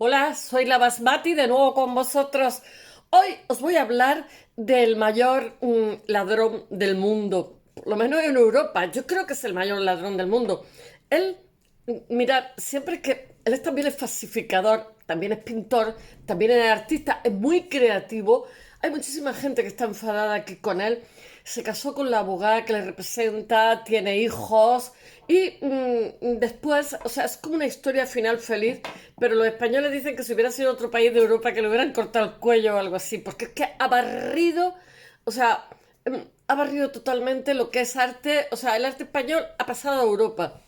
Hola, soy la Basmati de nuevo con vosotros. Hoy os voy a hablar del mayor ladrón del mundo, por lo menos en Europa. Yo creo que es el mayor ladrón del mundo. Él, mirad, siempre que él también es falsificador, también es pintor, también es artista, es muy creativo. Hay muchísima gente que está enfadada aquí con él. Se casó con la abogada que le representa, tiene hijos y después, o sea, es como una historia final feliz, pero los españoles dicen que si hubiera sido otro país de Europa que le hubieran cortado el cuello o algo así, porque es que ha barrido, o sea, ha barrido totalmente lo que es arte, o sea, el arte español ha pasado a Europa.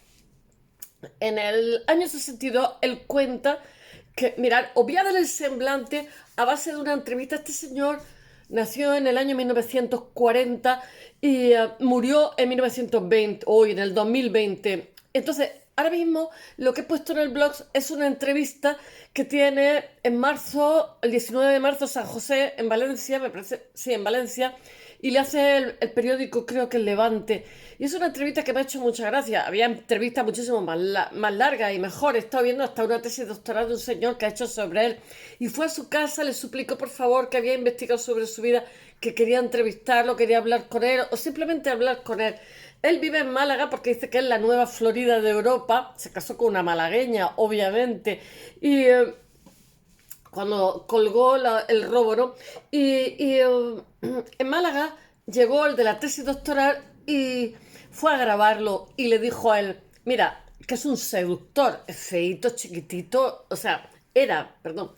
En el año 62 él cuenta que, mirad, obviado el semblante a base de una entrevista. Este señor nació en el año 1940 y murió en 1920, hoy en el 2020. Entonces, ahora mismo lo que he puesto en el blog es una entrevista que tiene en marzo, el 19 de marzo, San José, en Valencia, me parece, sí, en Valencia, y le hace el periódico, creo que el Levante. Y es una entrevista que me ha hecho mucha gracia. Había entrevistas muchísimo más largas y mejores. He estado viendo hasta una tesis doctoral de un señor que ha hecho sobre él. Y fue a su casa, le suplicó por favor que había investigado sobre su vida, que quería entrevistarlo, quería hablar con él o simplemente hablar con él. Él vive en Málaga porque dice que es la nueva Florida de Europa. Se casó con una malagueña, obviamente. Y cuando colgó el robo, ¿no? En Málaga llegó el de la tesis doctoral y fue a grabarlo y le dijo a él, mira, que es un seductor, es feíto, chiquitito, o sea, era, perdón.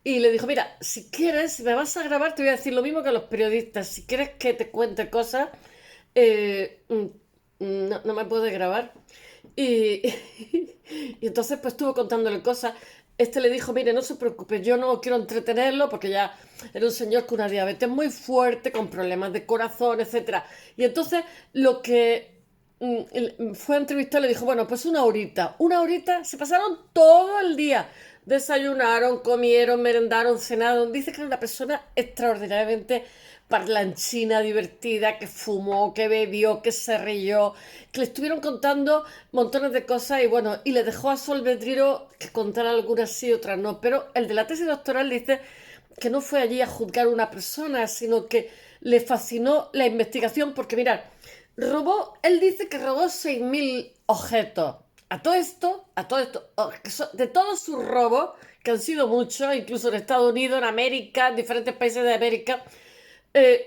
Y le dijo, mira, si quieres, si me vas a grabar, te voy a decir lo mismo que a los periodistas. Si quieres que te cuente cosas, no me puedes grabar. Y, y entonces pues estuvo contándole cosas. Este le dijo, mire, no se preocupe, yo no quiero entretenerlo porque ya era un señor con una diabetes muy fuerte, con problemas de corazón, etcétera. Y entonces lo que fue a entrevistar le dijo, bueno, pues una horita, se pasaron todo el día. Desayunaron, comieron, merendaron, cenaron. Dice que era una persona extraordinariamente parlanchina, divertida, que fumó, que bebió, que se rió, que le estuvieron contando montones de cosas y bueno, y le dejó a su albedrío que contara algunas sí, otras no. Pero el de la tesis doctoral dice que no fue allí a juzgar a una persona, sino que le fascinó la investigación porque, mirad, él dice que robó 6.000 objetos. A todo esto, de todos sus robos, que han sido muchos, incluso en Estados Unidos, en América, en diferentes países de América,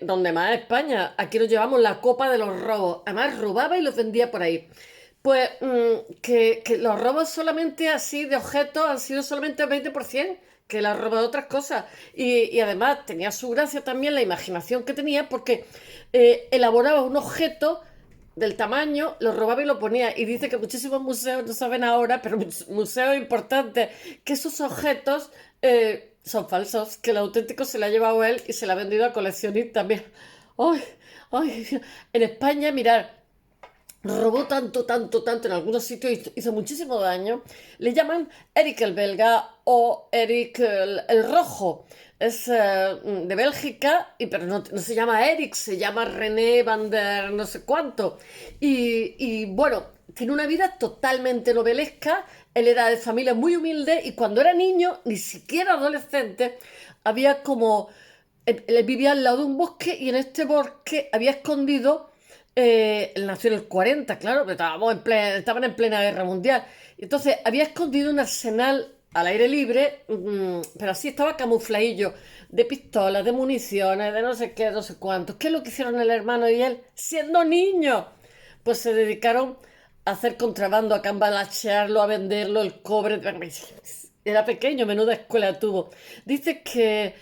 donde más España, aquí nos llevamos la copa de los robos. Además, robaba y los vendía por ahí. Pues que los robos solamente así de objetos han sido solamente el 20%, que él ha robado otras cosas. Y además tenía su gracia también la imaginación que tenía porque elaboraba un objeto del tamaño, lo robaba y lo ponía. Y dice que muchísimos museos no saben ahora, pero museos importantes, que esos objetos son falsos, que el auténtico se lo ha llevado él y se lo ha vendido a coleccionistas. Mira, ay, ay, en España, mirar, robó tanto, tanto, tanto, en algunos sitios hizo muchísimo daño. Le llaman Eric el belga o Eric el rojo. Es de Bélgica, pero no se llama Eric, se llama René van der no sé cuánto. Y bueno, tiene una vida totalmente novelesca. Él era de familia muy humilde y cuando era niño, ni siquiera adolescente, había como... Él vivía al lado de un bosque y en este bosque había escondido él nació en el 40, claro, pero estaban en plena guerra mundial. Entonces había escondido un arsenal al aire libre, pero así estaba camufladillo, de pistolas, de municiones, de no sé qué, no sé cuántos. ¿Qué es lo que hicieron el hermano y él siendo niños? Pues se dedicaron a hacer contrabando, a cambalachearlo, a venderlo, el cobre. Era pequeño, menuda escuela tuvo. Dice que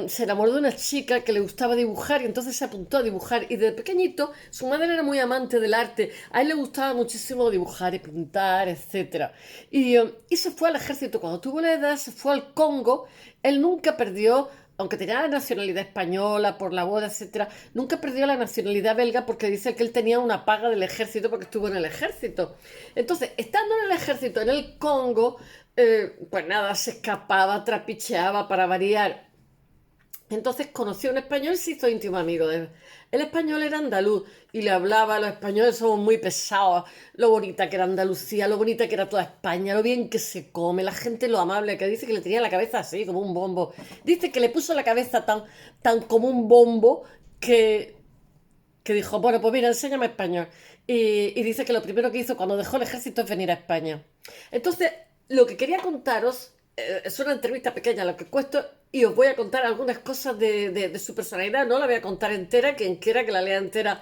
se enamoró de una chica que le gustaba dibujar y entonces se apuntó a dibujar. Y de pequeñito, su madre era muy amante del arte. A él le gustaba muchísimo dibujar y pintar, etcétera. Y se fue al ejército. Cuando tuvo la edad, se fue al Congo. Él nunca perdió, aunque tenía la nacionalidad española por la boda, etcétera, nunca perdió la nacionalidad belga porque dice que él tenía una paga del ejército porque estuvo en el ejército. Entonces, estando en el ejército, en el Congo, pues nada, se escapaba, trapicheaba para variar Entonces conoció a un español y se hizo íntimo amigo de él. El español era andaluz y le hablaba, los españoles somos muy pesados, lo bonita que era Andalucía, lo bonita que era toda España, lo bien que se come, la gente lo amable, que dice que le tenía la cabeza así, como un bombo. Dice que le puso la cabeza tan como un bombo que, que dijo, bueno, pues mira, enséñame español. Y dice que lo primero que hizo cuando dejó el ejército es venir a España. Entonces, lo que quería contaros es una entrevista pequeña, lo que cuento, y os voy a contar algunas cosas de su personalidad. No la voy a contar entera, quien quiera que la lea entera,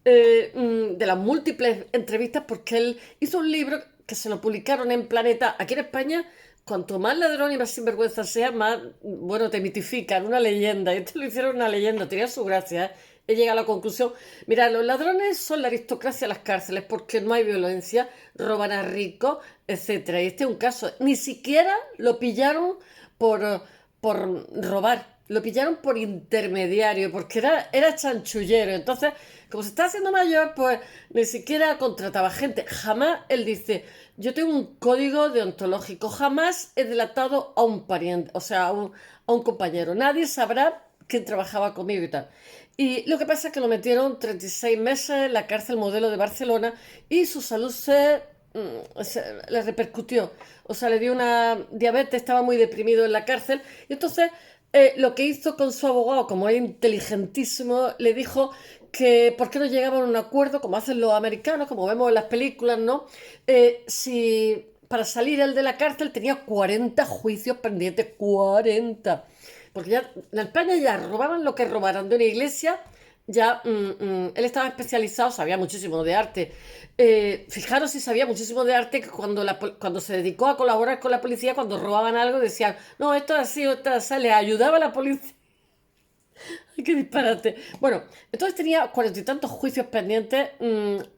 de las múltiples entrevistas, porque él hizo un libro que se lo publicaron en Planeta, aquí en España. Cuanto más ladrón y más sinvergüenza sea, más, bueno, te mitifican, una leyenda. Y esto lo hicieron una leyenda, tenía su gracia, ¿eh? He llegado a la conclusión, mira, los ladrones son la aristocracia de las cárceles porque no hay violencia, roban a ricos, etcétera. Y este es un caso, ni siquiera lo pillaron por, por robar, lo pillaron por intermediario, porque era chanchullero. Entonces, como se está haciendo mayor, pues ni siquiera contrataba gente. Jamás él dice, yo tengo un código deontológico, jamás he delatado a un pariente, o sea, a un compañero. Nadie sabrá quién trabajaba conmigo y tal. Y lo que pasa es que lo metieron 36 meses en la cárcel modelo de Barcelona y su salud le repercutió. O sea, le dio una diabetes, estaba muy deprimido en la cárcel. Y entonces lo que hizo con su abogado, como es inteligentísimo, le dijo que por qué no llegaban a un acuerdo, como hacen los americanos, como vemos en las películas, ¿no? Si para salir él de la cárcel tenía 40 juicios pendientes, 40. Porque ya en España ya robaban lo que robaran de una iglesia, ya él estaba especializado, sabía muchísimo de arte. Fijaros si sabía muchísimo de arte que cuando se dedicó a colaborar con la policía, cuando robaban algo, decían, no, esto es así, esto es así, le ayudaba a la policía. ¡Ay, qué disparate! Bueno, entonces tenía 40 y tantos juicios pendientes,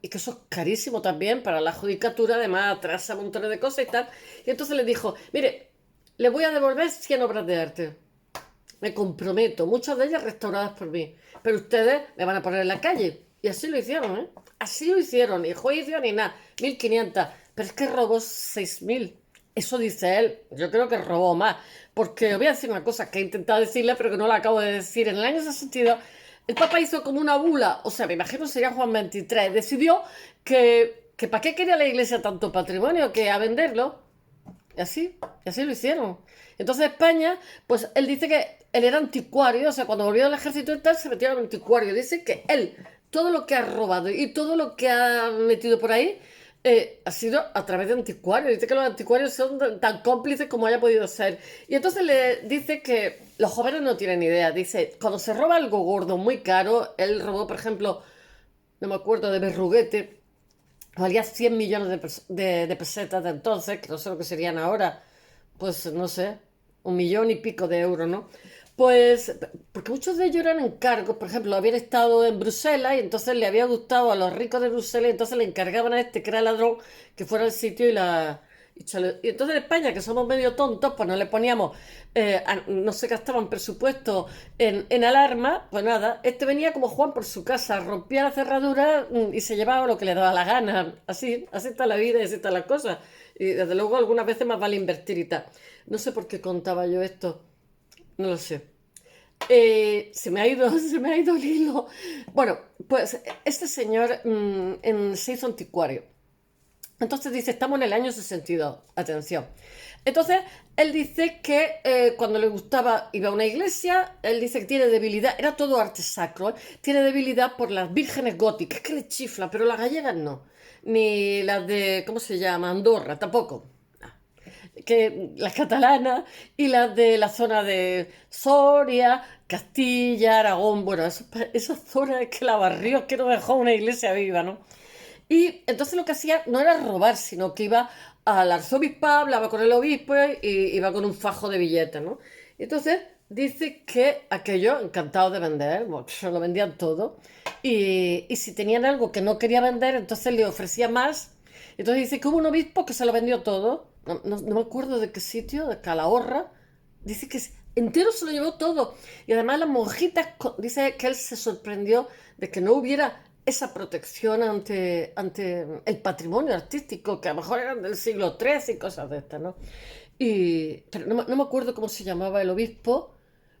y que eso es carísimo también para la judicatura, además atrasa montones de cosas y tal. Y entonces le dijo, mire, le voy a devolver 100 obras de arte. Me comprometo, muchas de ellas restauradas por mí. Pero ustedes me van a poner en la calle. Y así lo hicieron, ¿eh? Así lo hicieron, ni juicio ni nada. 1.500. Pero es que robó 6.000. Eso dice él. Yo creo que robó más. Porque os voy a decir una cosa que he intentado decirle, pero que no la acabo de decir. En el año 62, el Papa hizo como una bula. O sea, me imagino sería Juan 23. Decidió que ¿para qué quería la iglesia tanto patrimonio? Que a venderlo. Y así lo hicieron. Entonces España, pues él dice que él era anticuario, o sea, cuando volvió al ejército y tal, se metió al anticuario. Dice que él, todo lo que ha robado y todo lo que ha metido por ahí, ha sido a través de anticuarios. Dice que los anticuarios son tan cómplices como haya podido ser. Y entonces le dice que los jóvenes no tienen idea. Dice, cuando se roba algo gordo, muy caro, él robó, por ejemplo, no me acuerdo, de Berruguete, valía 100 millones de pesetas de entonces, que no sé lo que serían ahora, pues no sé, 1 millón y pico de euros, ¿no? Pues, porque muchos de ellos eran encargos, por ejemplo, habían estado en Bruselas y entonces le había gustado a los ricos de Bruselas y entonces le encargaban a este que era ladrón que fuera al sitio y entonces en España, que somos medio tontos, pues no le poníamos, no se gastaban presupuesto en alarma, pues nada, este venía como Juan por su casa, rompía la cerradura y se llevaba lo que le daba la gana. Así está la vida y así está la cosa. Y desde luego algunas veces más vale invertir y tal. No sé por qué contaba yo esto, no lo sé. Se me ha ido el hilo. Bueno, pues este señor se hizo anticuario. Entonces dice, estamos en el año 62, atención. Entonces, él dice que cuando le gustaba, iba a una iglesia, él dice que tiene debilidad, era todo arte sacro, ¿eh? Tiene debilidad por las vírgenes góticas, que le chifla, pero las gallegas no. Ni las de, ¿cómo se llama? Andorra, tampoco. Que las catalanas y las de la zona de Soria, Castilla, Aragón, bueno, esa zona es que la barrió, es que no dejó una iglesia viva, ¿no? Y entonces lo que hacía no era robar, sino que iba al arzobispado, hablaba con el obispo y iba con un fajo de billetes, ¿no? Entonces dice que aquello, encantado de vender, bueno, se lo vendían todo, y si tenían algo que no quería vender, entonces le ofrecía más. Entonces dice que hubo un obispo que se lo vendió todo, no me acuerdo de qué sitio, de Calahorra, dice que entero se lo llevó todo. Y además las monjitas, dice que él se sorprendió de que no hubiera esa protección ante el patrimonio artístico, que a lo mejor eran del siglo XIII y cosas de estas, ¿no? Pero no me acuerdo cómo se llamaba el obispo,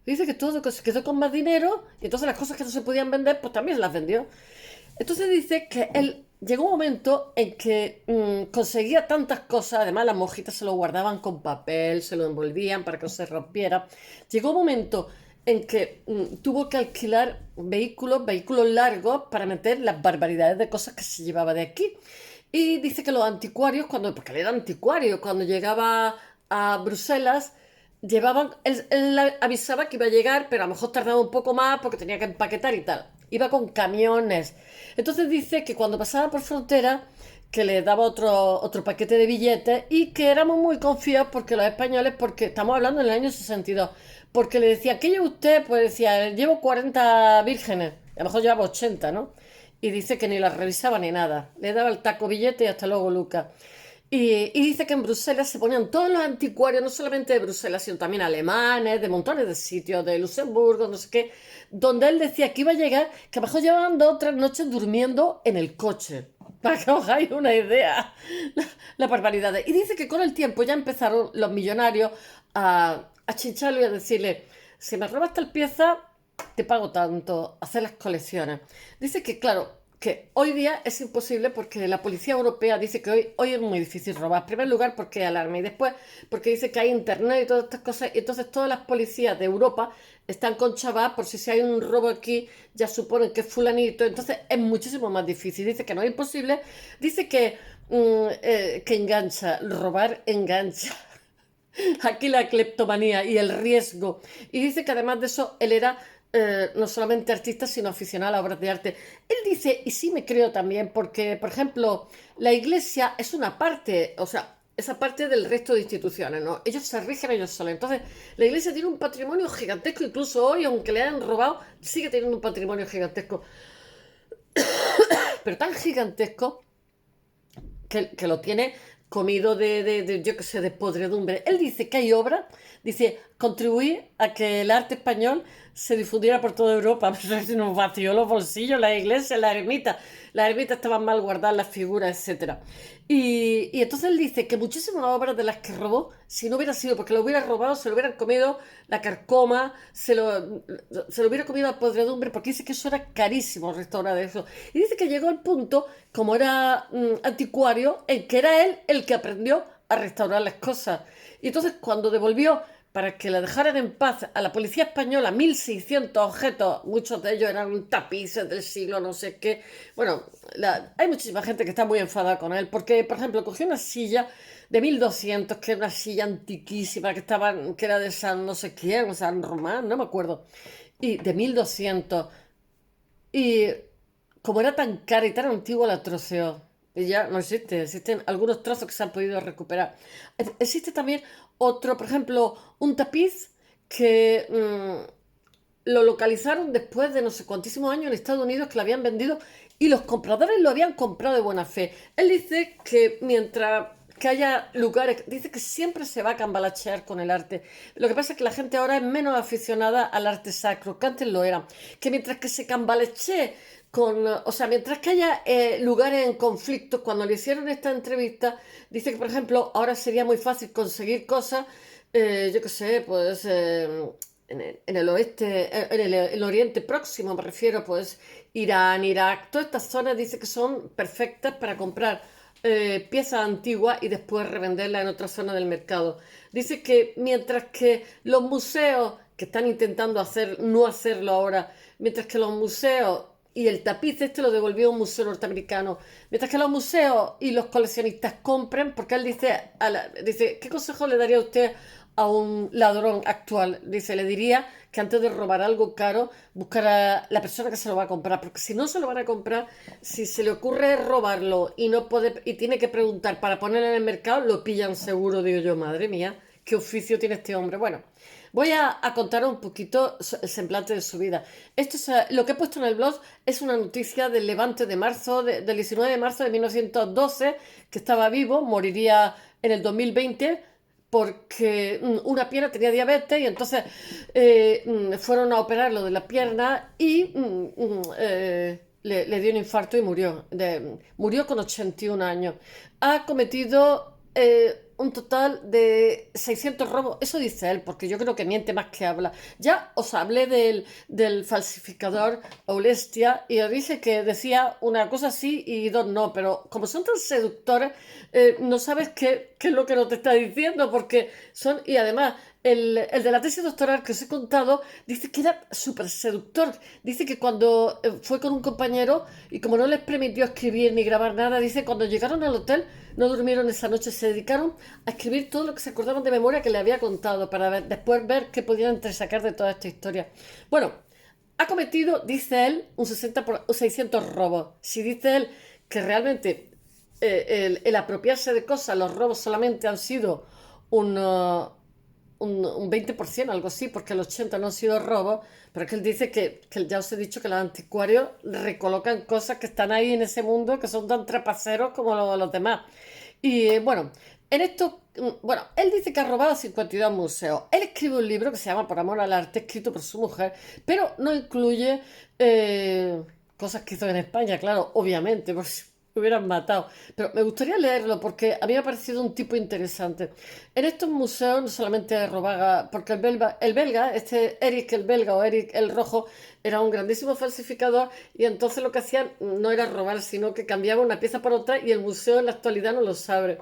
Dice que todo que se quedó con más dinero y entonces las cosas que no se podían vender, pues también las vendió. Entonces dice que él llegó un momento en que conseguía tantas cosas, además las monjitas se lo guardaban con papel, se lo envolvían para que no se rompiera. Llegó un momento en que tuvo que alquilar vehículos largos para meter las barbaridades de cosas que se llevaba de aquí. Y dice que los anticuarios, porque él era anticuario, cuando llegaba a Bruselas, él avisaba que iba a llegar, pero a lo mejor tardaba un poco más porque tenía que empaquetar y tal. Iba con camiones. Entonces dice que cuando pasaba por frontera, que le daba otro paquete de billetes y que éramos muy confiados porque los españoles, porque estamos hablando en el año 62, porque le decía, ¿qué lleva usted? Pues decía, llevo 40 vírgenes. A lo mejor llevaba 80, ¿no? Y dice que ni las revisaba ni nada. Le daba el taco billete y hasta luego, Lucas. Y dice que en Bruselas se ponían todos los anticuarios, no solamente de Bruselas, sino también alemanes, de montones de sitios, de Luxemburgo, no sé qué, donde él decía que iba a llegar, que a lo mejor llevaban 2 o 3 noches durmiendo en el coche. Para que os hagáis una idea, la barbaridad. Y dice que con el tiempo ya empezaron los millonarios a chincharlo y a decirle, si me robas tal pieza, te pago tanto, hacer las colecciones. Dice que, claro, que hoy día es imposible porque la policía europea dice que hoy es muy difícil robar. En primer lugar porque hay alarma y después porque dice que hay internet y todas estas cosas. Y entonces todas las policías de Europa están con chavas por si hay un robo aquí, ya suponen que es fulanito. Entonces es muchísimo más difícil. Dice que no es imposible. Dice que engancha, robar engancha. Aquí la cleptomanía y el riesgo. Y dice que además de eso, él era no solamente artista, sino aficionado a las obras de arte. Él dice, y sí me creo también, porque, por ejemplo, la iglesia es una parte, o sea, esa parte del resto de instituciones, ¿no? Ellos se rigen ellos solos. Entonces, la iglesia tiene un patrimonio gigantesco, incluso hoy, aunque le hayan robado, sigue teniendo un patrimonio gigantesco, pero tan gigantesco que lo tiene comido yo qué sé, de podredumbre. Él dice que hay obras, dice, contribuir a que el arte español se difundiera por toda Europa. Pero se nos vació los bolsillos, la iglesia, la ermita. Las ermitas estaban mal guardadas, las figuras, etcétera. Y entonces él dice que muchísimas obras de las que robó, si no hubiera sido porque lo hubiera robado, se lo hubieran comido la carcoma, se lo hubiera comido la podredumbre, porque dice que eso era carísimo restaurar eso. Y dice que llegó al punto, como era anticuario, en que era él el que aprendió a restaurar las cosas. Y entonces cuando devolvió para que la dejaran en paz a la policía española 1.600 objetos, muchos de ellos eran tapices del siglo no sé qué. Bueno, hay muchísima gente que está muy enfadada con él, porque, por ejemplo, cogió una silla de 1.200, que era una silla antiquísima, que era de San no sé quién, San Román, no me acuerdo, y de 1.200. Y como era tan cara y tan antigua, la troceó. Y ya no existe. Existen algunos trozos que se han podido recuperar. Existe también otro, por ejemplo, un tapiz que lo localizaron después de no sé cuantísimos años en Estados Unidos, que lo habían vendido y los compradores lo habían comprado de buena fe. Él dice que mientras que haya lugares, dice que siempre se va a cambalachear con el arte. Lo que pasa es que la gente ahora es menos aficionada al arte sacro, que antes lo era. Que mientras que se cambalechee o sea, mientras que haya lugares en conflicto, cuando le hicieron esta entrevista, dice que, por ejemplo, ahora sería muy fácil conseguir cosas, yo qué sé, pues en el oeste, el Oriente Próximo, me refiero, pues Irán, Irak, todas estas zonas dice que son perfectas para comprar piezas antiguas y después revenderlas en otra zona del mercado. Dice que mientras que los museos, que están intentando no hacerlo ahora, mientras que los museos y el tapiz este lo devolvió un museo norteamericano. Mientras que los museos y los coleccionistas compren, porque él dice, ¿qué consejo le daría usted a un ladrón actual? Dice, le diría que antes de robar algo caro, buscar a la persona que se lo va a comprar, porque si no se lo van a comprar, si se le ocurre robarlo y tiene que preguntar para ponerlo en el mercado, lo pillan seguro. Digo yo, madre mía, qué oficio tiene este hombre. Bueno, voy a contar un poquito el semblante de su vida. Esto es, lo que he puesto en el blog es una noticia del Levante de marzo, del 19 de marzo de 1912, que estaba vivo, moriría en el 2020 porque una pierna tenía diabetes y entonces fueron a operarlo de la pierna y le dio un infarto y murió. Murió con 81 años. Ha cometido un total de 600 robos. Eso dice él, porque yo creo que miente más que habla. Ya os hablé del falsificador Aulestia y os dije que decía una cosa sí y dos no, pero como son tan seductores, no sabes qué es lo que no te está diciendo, porque son, y además, el de la tesis doctoral que os he contado dice que era súper seductor. Dice que cuando fue con un compañero y como no les permitió escribir ni grabar nada, dice cuando llegaron al hotel no durmieron esa noche, se dedicaron a escribir todo lo que se acordaban de memoria que le había contado para después ver qué podían entresacar de toda esta historia. Bueno, ha cometido, dice él, un 600 robos. Si dice él que realmente el apropiarse de cosas, los robos solamente han sido un, uh, un 20%, algo así, porque el 80% no han sido robos, pero es que él dice que ya os he dicho que los anticuarios recolocan cosas que están ahí en ese mundo, que son tan trapaceros como los demás. Y bueno, en esto, bueno, él dice que ha robado 52 museos. Él escribe un libro que se llama Por amor al arte, escrito por su mujer, pero no incluye cosas que hizo en España, claro, obviamente, por si me hubieran matado. Pero me gustaría leerlo porque a mí me ha parecido un tipo interesante. En estos museos no solamente robaba, porque el belga, este Eric el belga o Eric el rojo, era un grandísimo falsificador y entonces lo que hacían no era robar, sino que cambiaba una pieza por otra y el museo en la actualidad no lo sabe.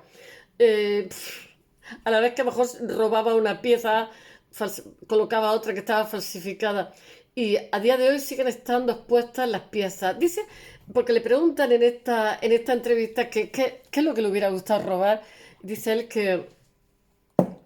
Eh, pf, a la vez que a lo mejor robaba una pieza, colocaba otra que estaba falsificada. Y a día de hoy siguen estando expuestas las piezas. Dice, porque le preguntan en esta entrevista qué es lo que le hubiera gustado robar. Dice él que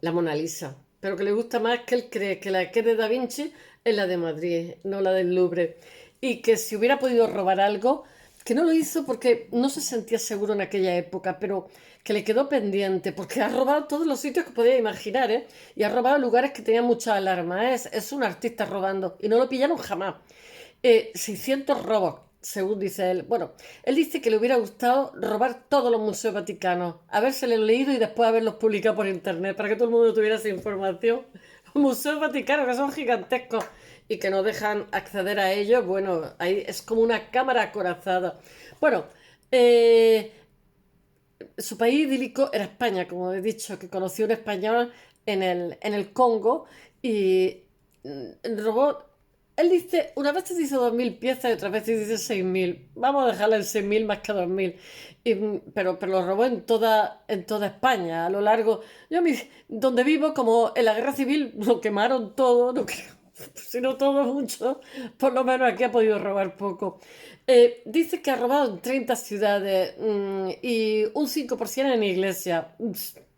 la Mona Lisa, pero que le gusta más que él cree que la que es de Da Vinci es la de Madrid, no la del Louvre. Y que si hubiera podido robar algo, que no lo hizo porque no se sentía seguro en aquella época, pero que le quedó pendiente, porque ha robado todos los sitios que podía imaginar, ¿eh? Y ha robado lugares que tenían mucha alarma, ¿eh? Es un artista robando y no lo pillaron jamás. 600 robos, según dice él. Bueno, él dice que le hubiera gustado robar todos los museos vaticanos, habérselos leído y después haberlos publicado por internet para que todo el mundo tuviera esa información. Los museos vaticanos que son gigantescos y que no dejan acceder a ellos, bueno, ahí es como una cámara acorazada. Bueno, eh, su país idílico era España, como he dicho, que conoció un español en el Congo y robó. Él dice, una vez te dice 2.000 piezas y otra vez te dice 6.000. Vamos a dejarla en 6.000 más que 2.000. Pero lo robó en toda España, a lo largo. Donde vivo, como en la guerra civil, lo quemaron todo, no creo, si no todo mucho, por lo menos aquí ha podido robar poco. Dice que ha robado en 30 ciudades y un 5% en iglesia.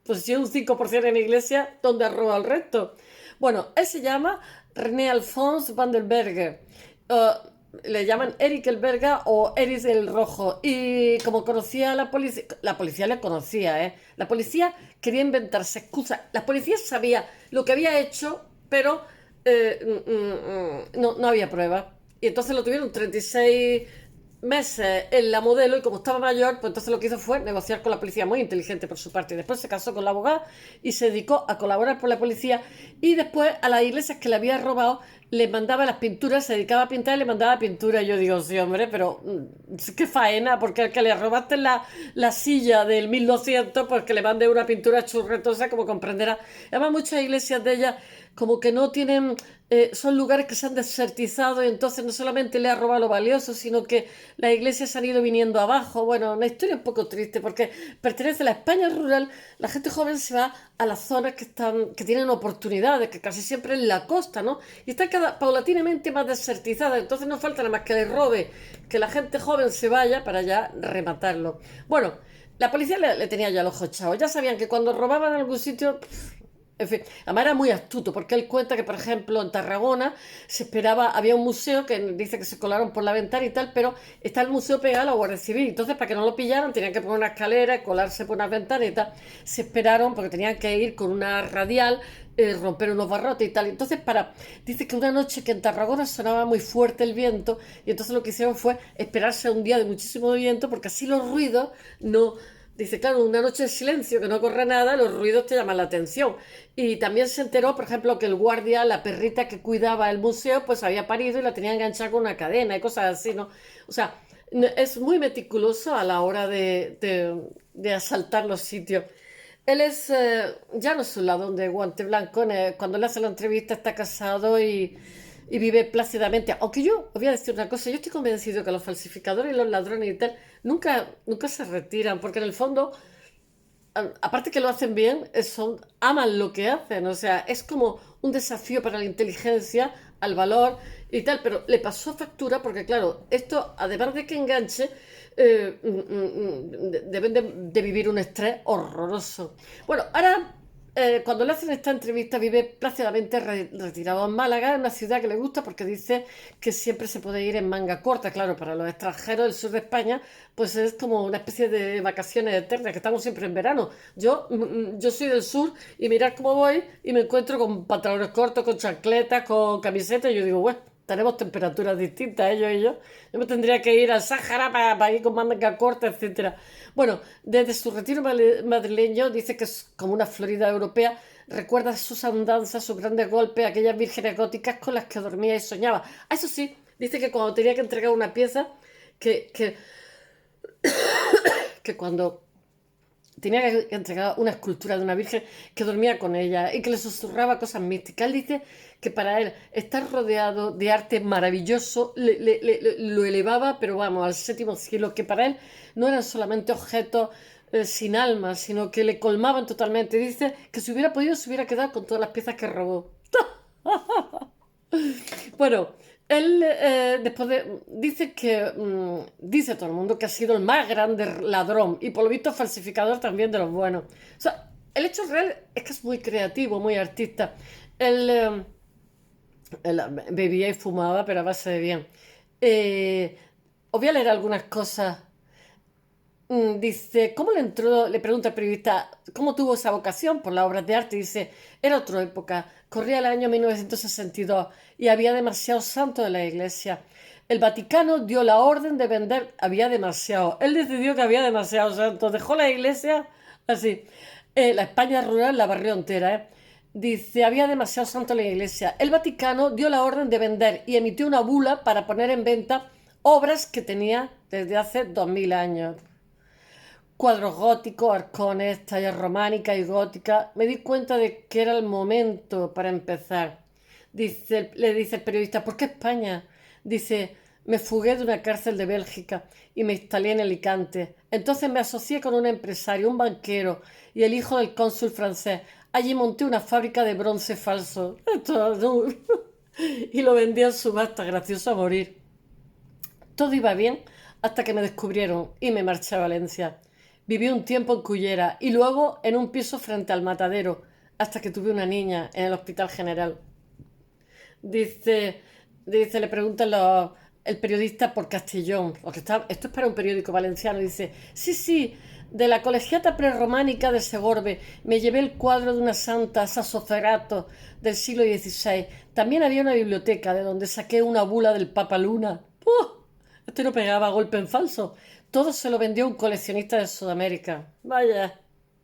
Pues si un 5% en iglesia, ¿dónde ha robado el resto? Bueno, él se llama René Alphonse van der Berger. Eh, Le llaman Eric el Belga o Eric el Rojo. Y como conocía a la policía le conocía, ¿eh? La policía quería inventarse excusas. La policía sabía lo que había hecho, pero no había pruebas. Y entonces lo tuvieron 36 meses en la modelo y como estaba mayor, pues entonces lo que hizo fue negociar con la policía, muy inteligente por su parte. Y después se casó con la abogada y se dedicó a colaborar por la policía y después a las iglesias que le había robado le mandaba las pinturas, se dedicaba a pintar y le mandaba pintura. Y yo digo, sí, hombre, pero qué faena, porque al que le robaste la silla del 1200, pues que le mande una pintura churretosa, como comprenderá. Además, muchas iglesias de ellas como que no tienen, son lugares que se han desertizado y entonces no solamente le ha robado lo valioso, sino que las iglesias han ido viniendo abajo. Bueno, una historia un poco triste porque pertenece a la España rural, la gente joven se va a las zonas que tienen oportunidades, que casi siempre es la costa, ¿no? Y están paulatinamente más desertizadas, entonces no falta nada más que le robe, que la gente joven se vaya para ya rematarlo. Bueno, la policía le tenía ya el ojo echado, ya sabían que cuando robaban en algún sitio... En fin, además era muy astuto, porque él cuenta que, por ejemplo, en Tarragona se esperaba, había un museo que dice que se colaron por la ventana y tal, pero está el museo pegado a la Guardia Civil. Entonces, para que no lo pillaran, tenían que poner una escalera, colarse por una ventana y tal. Se esperaron porque tenían que ir con una radial, romper unos barrotes y tal. Entonces, dice que una noche que en Tarragona sonaba muy fuerte el viento, y entonces lo que hicieron fue esperarse un día de muchísimo viento, porque así los ruidos no. Dice, claro, una noche de silencio, que no corre nada, los ruidos te llaman la atención. Y también se enteró, por ejemplo, que el guardia, la perrita que cuidaba el museo, pues había parido y la tenía enganchada con una cadena y cosas así, ¿no? O sea, es muy meticuloso a la hora de asaltar los sitios. Él es, ya no es un ladrón de guante blanco, cuando le hace la entrevista está casado y vive plácidamente. Aunque yo os voy a decir una cosa, yo estoy convencido que los falsificadores y los ladrones y tal nunca se retiran, porque en el fondo, aparte que lo hacen bien, aman lo que hacen, o sea, es como un desafío para la inteligencia, al valor y tal, pero le pasó factura porque, claro, esto, además de que enganche, deben de vivir un estrés horroroso. Bueno, ahora, cuando le hacen esta entrevista, vive plácidamente retirado en Málaga, en una ciudad que le gusta porque dice que siempre se puede ir en manga corta. Claro, para los extranjeros del sur de España, pues es como una especie de vacaciones eternas, que estamos siempre en verano. Yo soy del sur y mirad cómo voy y me encuentro con pantalones cortos, con chancletas, con camisetas y yo digo, bueno, tenemos temperaturas distintas, ellos y yo. Yo me tendría que ir al Sáhara para ir con manga corta, etcétera. Bueno, desde su retiro madrileño dice que es como una Florida europea. Recuerda sus andanzas, sus grandes golpes, aquellas vírgenes góticas con las que dormía y soñaba. Eso sí, dice que cuando tenía que entregar una pieza, que, que, que cuando tenía que entregar una escultura de una virgen, que dormía con ella y que le susurraba cosas místicas. Él dice que para él estar rodeado de arte maravilloso lo elevaba, pero vamos, al séptimo cielo, que para él no eran solamente objetos sin alma, sino que le colmaban totalmente. Dice que si hubiera podido se hubiera quedado con todas las piezas que robó. Bueno, él después dice que dice todo el mundo que ha sido el más grande ladrón y por lo visto falsificador también de los buenos. O sea, el hecho real es que es muy creativo, muy artista. Él, él bebía y fumaba, pero a base de bien. Eh, Os voy a leer algunas cosas. Dice, ¿cómo le entró? Le pregunta el periodista, ¿cómo tuvo esa vocación por las obras de arte? Dice, era otra época, corría el año 1962 y había demasiados santos en la iglesia. El Vaticano dio la orden de vender, había demasiado. Él decidió que había demasiados santos, dejó la iglesia así. La España rural la barrió entera, ¿eh? Dice, había demasiados santos en la iglesia. El Vaticano dio la orden de vender y emitió una bula para poner en venta obras que tenía desde hace 2000 años. Cuadros góticos, arcones, tallas románicas y góticas. Me di cuenta de que era el momento para empezar. Le dice el periodista, ¿por qué España? Dice, me fugué de una cárcel de Bélgica y me instalé en Alicante. Entonces me asocié con un empresario, un banquero y el hijo del cónsul francés. Allí monté una fábrica de bronce falso. Y lo vendí en subasta, gracioso a morir. Todo iba bien hasta que me descubrieron y me marché a Valencia. Viví un tiempo en Cullera y luego en un piso frente al matadero, hasta que tuve una niña en el Hospital General. Dice, le pregunta el periodista por Castellón, esto es para un periódico valenciano, dice, sí, sí, de la colegiata prerrománica de Segorbe me llevé el cuadro de una santa Sasoferato del siglo XVI. También había una biblioteca de donde saqué una bula del Papa Luna. ¡Puh! Este no pegaba golpe en falso. Todo se lo vendió un coleccionista de Sudamérica. Vaya,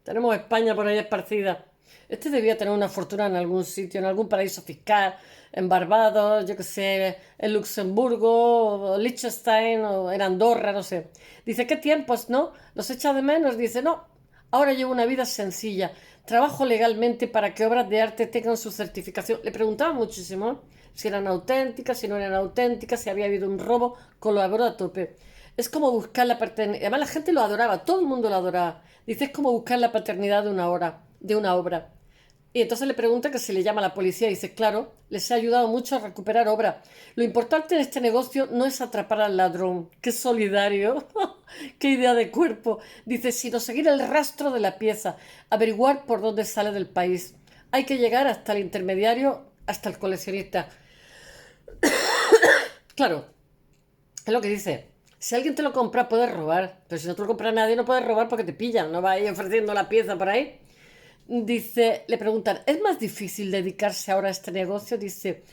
tenemos España por ahí esparcida. Este debía tener una fortuna en algún sitio, en algún paraíso fiscal, en Barbados, yo qué sé, en Luxemburgo, o Liechtenstein, o en Andorra, no sé. Dice, ¿qué tiempos, no? ¿Los echa de menos? Dice, no, ahora llevo una vida sencilla. Trabajo legalmente para que obras de arte tengan su certificación. Le preguntaba muchísimo si eran auténticas, si no eran auténticas, si había habido un robo, colaboró a tope. Es como buscar la paternidad. Además, la gente lo adoraba, todo el mundo lo adoraba. Dice, es como buscar la paternidad de una obra. Y entonces le pregunta que si le llama a la policía y dice, claro, les ha ayudado mucho a recuperar obra. Lo importante en este negocio no es atrapar al ladrón, qué solidario, qué idea de cuerpo. Dice, sino seguir el rastro de la pieza, averiguar por dónde sale del país. Hay que llegar hasta el intermediario, hasta el coleccionista. Claro, es lo que dice. Si alguien te lo compra, puedes robar. Pero si no te lo compra nadie, no puedes robar porque te pillan. No va ahí ofreciendo la pieza por ahí. Dice, le preguntan, ¿es más difícil dedicarse ahora a este negocio? Dice,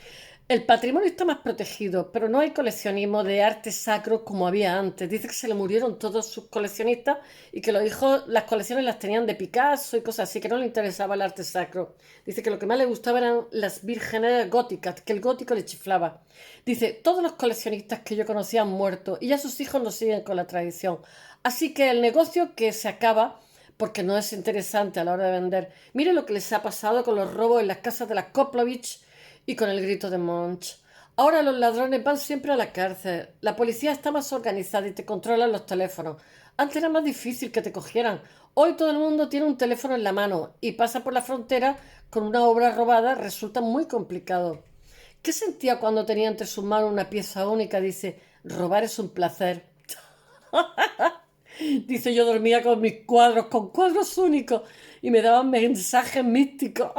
el patrimonio está más protegido, pero no hay coleccionismo de arte sacro como había antes. Dice que se le murieron todos sus coleccionistas y que los hijos, las colecciones las tenían de Picasso y cosas así, que no le interesaba el arte sacro. Dice que lo que más le gustaba eran las vírgenes góticas, que el gótico le chiflaba. Dice, todos los coleccionistas que yo conocía han muerto y ya sus hijos no siguen con la tradición. Así que el negocio que se acaba porque no es interesante a la hora de vender. Mire lo que les ha pasado con los robos en las casas de las Koplovich y con el grito de Munch. Ahora los ladrones van siempre a la cárcel. La policía está más organizada y te controlan los teléfonos. Antes era más difícil que te cogieran. Hoy todo el mundo tiene un teléfono en la mano y pasa por la frontera con una obra robada resulta muy complicado. ¿Qué sentía cuando tenía entre sus manos una pieza única? Dice, robar es un placer. Dice, yo dormía con mis cuadros, con cuadros únicos, y me daban mensajes místicos.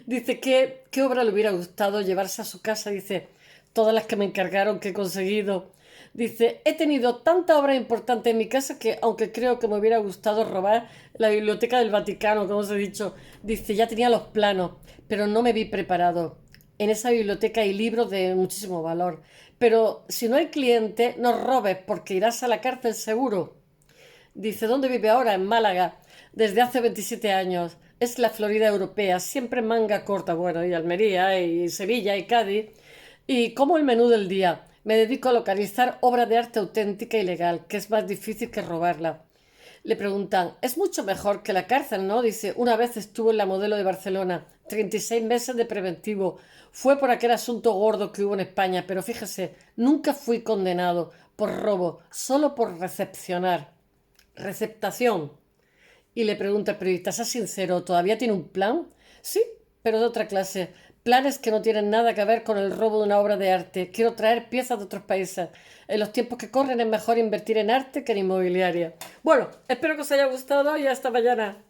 Dice, ¿qué obra le hubiera gustado llevarse a su casa? Dice, todas las que me encargaron que he conseguido. Dice, he tenido tanta obra importante en mi casa que, aunque creo que me hubiera gustado robar la biblioteca del Vaticano, como os he dicho, dice, ya tenía los planos, pero no me vi preparado. En esa biblioteca hay libros de muchísimo valor. Pero si no hay cliente, no robes porque irás a la cárcel seguro. Dice, ¿dónde vive ahora? En Málaga. Desde hace 27 años. Es la Florida europea, siempre manga corta. Bueno, y Almería, y Sevilla, y Cádiz. Y como el menú del día. Me dedico a localizar obra de arte auténtica y legal, que es más difícil que robarla. Le preguntan, es mucho mejor que la cárcel, ¿no? Dice, una vez estuvo en la Modelo de Barcelona, 36 meses de preventivo. Fue por aquel asunto gordo que hubo en España, pero fíjese, nunca fui condenado por robo, solo por recepcionar. Receptación. Y le pregunta el periodista, ¿es sincero? ¿Todavía tiene un plan? Sí, pero de otra clase. Planes que no tienen nada que ver con el robo de una obra de arte. Quiero traer piezas de otros países. En los tiempos que corren es mejor invertir en arte que en inmobiliaria. Bueno, espero que os haya gustado y hasta mañana.